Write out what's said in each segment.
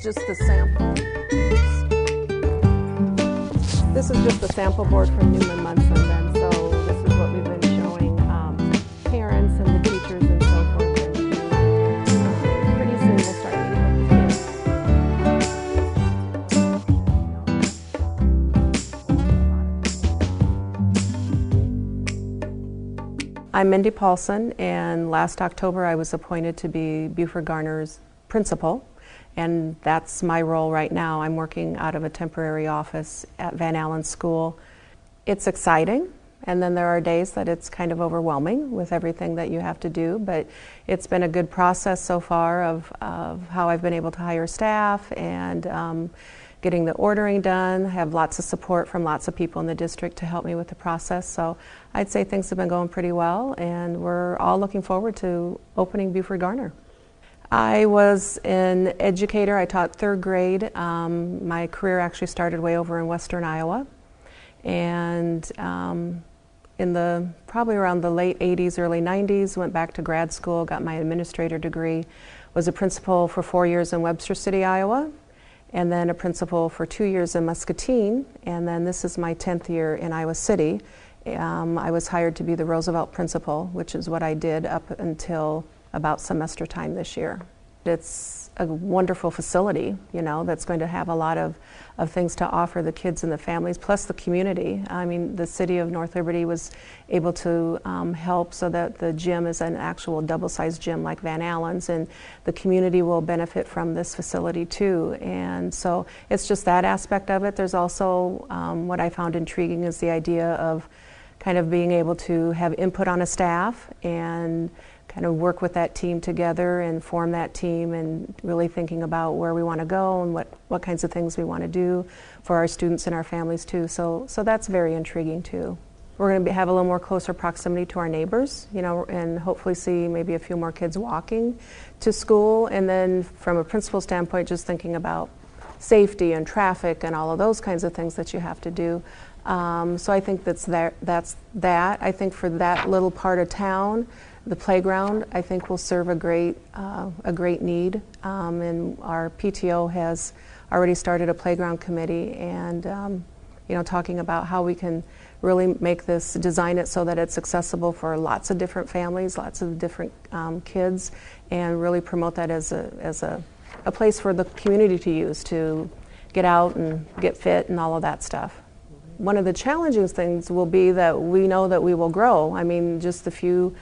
is just the sample. This is just the sample board from Newman Munson then. So this is what we've been showing parents and the teachers and so forth. And pretty soon we'll start meeting with the kids. I'm Mindy Paulsen, and last October I was appointed to be Buford Garner's principal. And that's my role right now. I'm working out of a temporary office at Van Allen School. It's exciting, and then there are days that it's kind of overwhelming with everything that you have to do, but it's been a good process so far of how I've been able to hire staff and getting the ordering done. I have lots of support from lots of people in the district to help me with the process, so I'd say things have been going pretty well, and we're all looking forward to opening Buford Garner. I was an educator. I taught third grade. My career actually started way over in western Iowa. And in probably around the late 80s, early 90s, went back to grad school, got my administrator degree, was a principal for 4 years in Webster City, Iowa, and then a principal for 2 years in Muscatine, and then this is my 10th year in Iowa City. I was hired to be the Roosevelt principal, which is what I did up until about semester time this year. It's a wonderful facility, you know, that's going to have a lot of things to offer the kids and the families, plus the community. I mean, the city of North Liberty was able to help so that the gym is an actual double-sized gym like Van Allen's, and the community will benefit from this facility too. And so it's just that aspect of it. There's also what I found intriguing is the idea of kind of being able to have input on a staff and kind of work with that team together and form that team, and really thinking about where we want to go and what kinds of things we want to do for our students and our families too. So that's very intriguing too. We're going to have a little more closer proximity to our neighbors, you know, and hopefully see maybe a few more kids walking to school. And then from a principal standpoint, just thinking about safety and traffic and all of those kinds of things that you have to do. So I think that's that. I think for that little part of town, the playground, I think, will serve a great need, and our PTO has already started a playground committee, and you know, talking about how we can really make this, design it so that it's accessible for lots of different families, lots of different kids, and really promote that as a place for the community to use to get out and get fit and all of that stuff. One of the challenging things will be that we know that we will grow. I mean, just the few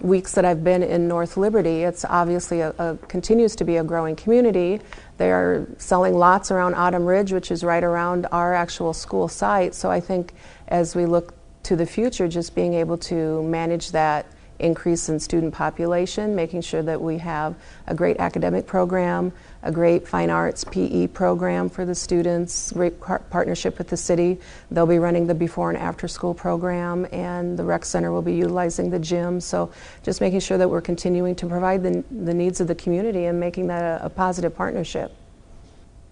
weeks that I've been in North Liberty, it's obviously continues to be a growing community. They are selling lots around Autumn Ridge, which is right around our actual school site. So I think as we look to the future, just being able to manage that increase in student population, making sure that we have a great academic program, a great fine arts PE program for the students, great partnership with the city. They'll be running the before and after school program, and the rec center will be utilizing the gym. So just making sure that we're continuing to provide the needs of the community and making that a positive partnership.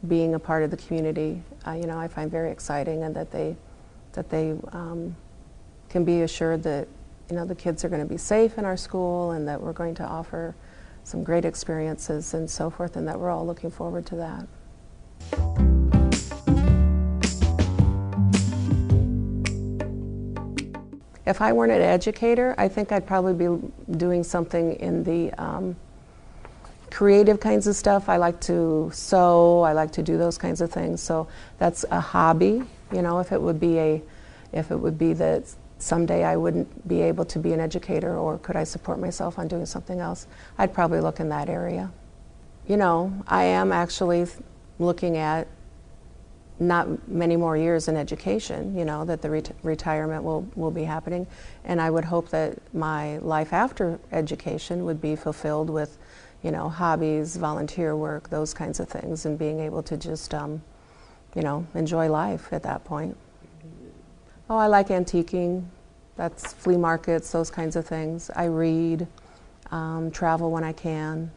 Being a part of the community, you know, I find very exciting, and that they can be assured that, you know, the kids are going to be safe in our school, and that we're going to offer some great experiences and so forth, and that we're all looking forward to that. If I weren't an educator, I think I'd probably be doing something in the creative kinds of stuff. I like to sew, I like to do those kinds of things, so that's a hobby. You know, if it would be that someday I wouldn't be able to be an educator, or could I support myself on doing something else, I'd probably look in that area. You know, I am actually looking at not many more years in education, you know, that the retirement will be happening, and I would hope that my life after education would be fulfilled with, you know, hobbies, volunteer work, those kinds of things, and being able to just, you know, enjoy life at that point. Oh, I like antiquing. That's flea markets, those kinds of things. I read, travel when I can.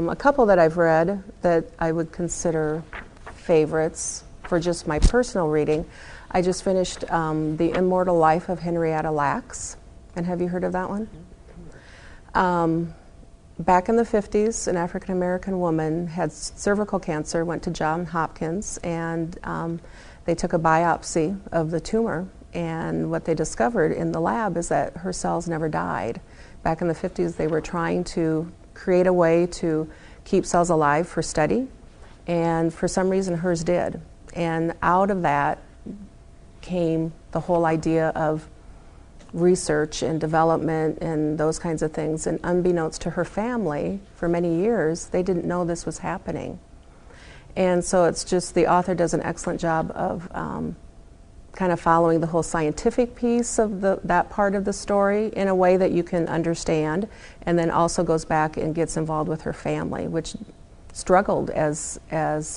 A couple that I've read that I would consider favorites for just my personal reading. I just finished The Immortal Life of Henrietta Lacks, And have you heard of that one? Back in the 50s, an African-American woman had cervical cancer, went to Johns Hopkins, and they took a biopsy of the tumor, and what they discovered in the lab is that her cells never died. Back in the 50s, they were trying to create a way to keep cells alive for study, and for some reason hers did. And out of that came the whole idea of research and development and those kinds of things. And unbeknownst to her family, for many years, they didn't know this was happening. And so it's just, the author does an excellent job of kind of following the whole scientific piece of that part of the story in a way that you can understand, and then also goes back and gets involved with her family, which struggled as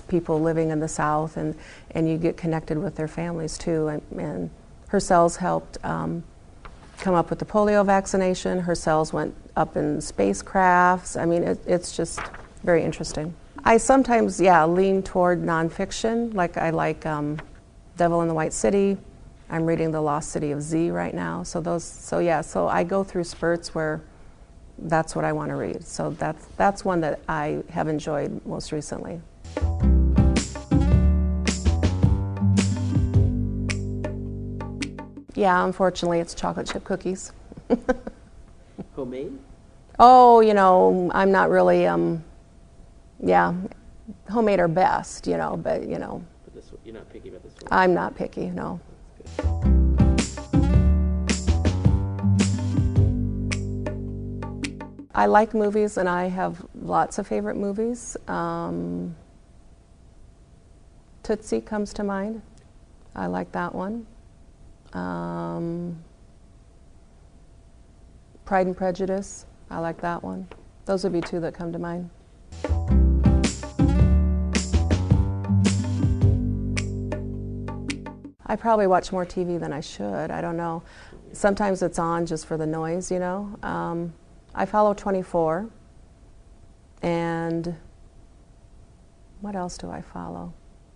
people living in the South, and you get connected with their families too. And her cells helped come up with the polio vaccination. Her cells went up in spacecrafts. I mean, it's just very interesting. I sometimes, lean toward nonfiction. Like I like Devil in the White City. I'm reading The Lost City of Z right now. So I go through spurts where that's what I want to read. So that's one that I have enjoyed most recently. Yeah, unfortunately, it's chocolate chip cookies. Homemade? Oh, I'm not really, homemade are best, but But you're not picky about this one? I'm not picky, no. I like movies, and I have lots of favorite movies. Tootsie comes to mind. I like that one. Pride and Prejudice, I like that one. Those would be two that come to mind. I probably watch more TV than I should. I don't know. Sometimes it's on just for the noise, I follow 24. And what else do I follow?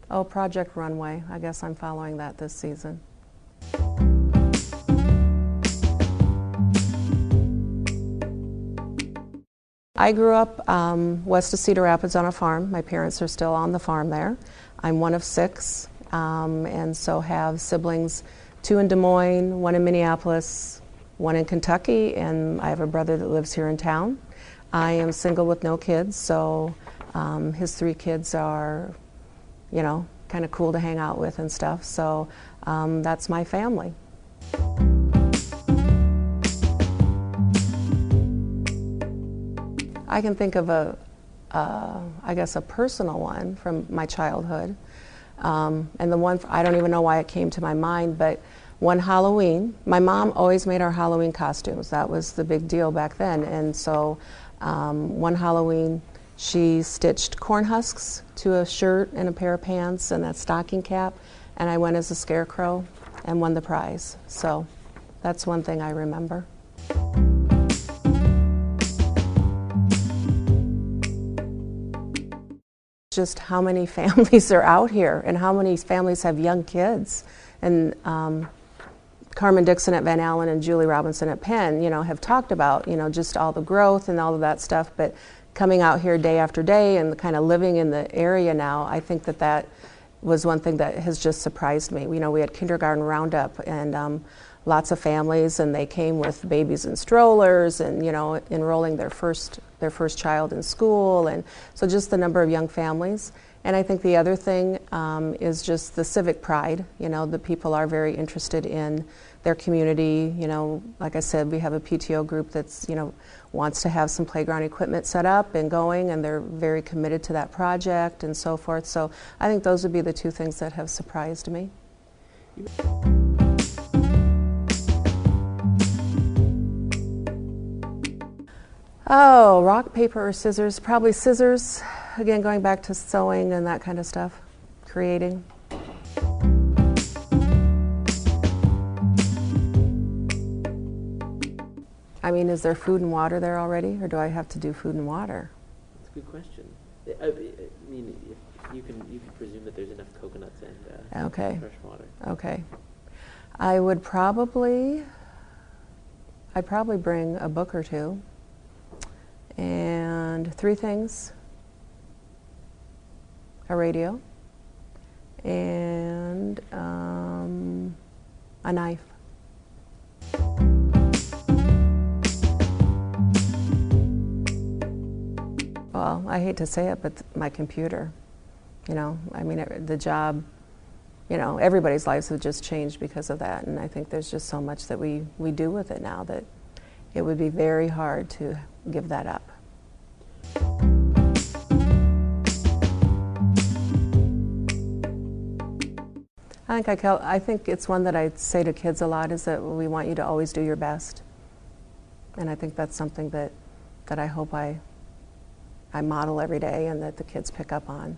Oh, Project Runway. I guess I'm following that this season. I grew up west of Cedar Rapids on a farm. My parents are still on the farm there. I'm one of 6, and so have siblings, 2 in Des Moines, 1 in Minneapolis, 1 in Kentucky, and I have a brother that lives here in town. I am single with no kids, so his 3 kids are, kind of cool to hang out with and stuff. So that's my family. I can think of I guess a personal one from my childhood. And the one, I don't even know why it came to my mind, but one Halloween, my mom always made our Halloween costumes. That was the big deal back then. And so one Halloween, she stitched corn husks to a shirt and a pair of pants and that stocking cap, and I went as a scarecrow and won the prize. So that's one thing I remember. Just how many families are out here and how many families have young kids. And Carmen Dixon at Van Allen and Julie Robinson at Penn, have talked about, just all the growth and all of that stuff. But coming out here day after day and kind of living in the area now, I think that was one thing that has just surprised me. We had kindergarten roundup and lots of families, and they came with babies in strollers and, enrolling their first child in school, and so just the number of young families. And I think the other thing is just the civic pride. The people are very interested in their community. Like I said, we have a PTO group that's, wants to have some playground equipment set up and going, and they're very committed to that project and so forth. So I think those would be the 2 things that have surprised me. Oh, rock, paper, or scissors? Probably scissors. Again, going back to sewing and that kind of stuff, creating. I mean, is there food and water there already, or do I have to do food and water? That's a good question. I mean, you can presume that there's enough coconuts and fresh water. Okay. I would probably I'd probably bring a book or two, and 3 things: a radio, and a knife. Well, I hate to say it, but my computer. You know, I mean, the job, you know, everybody's lives have just changed because of that, and I think there's just so much that we do with it now that it would be very hard to give that up. I think it's one that I say to kids a lot, is that we want you to always do your best. And I think that's something that I hope I model every day and that the kids pick up on.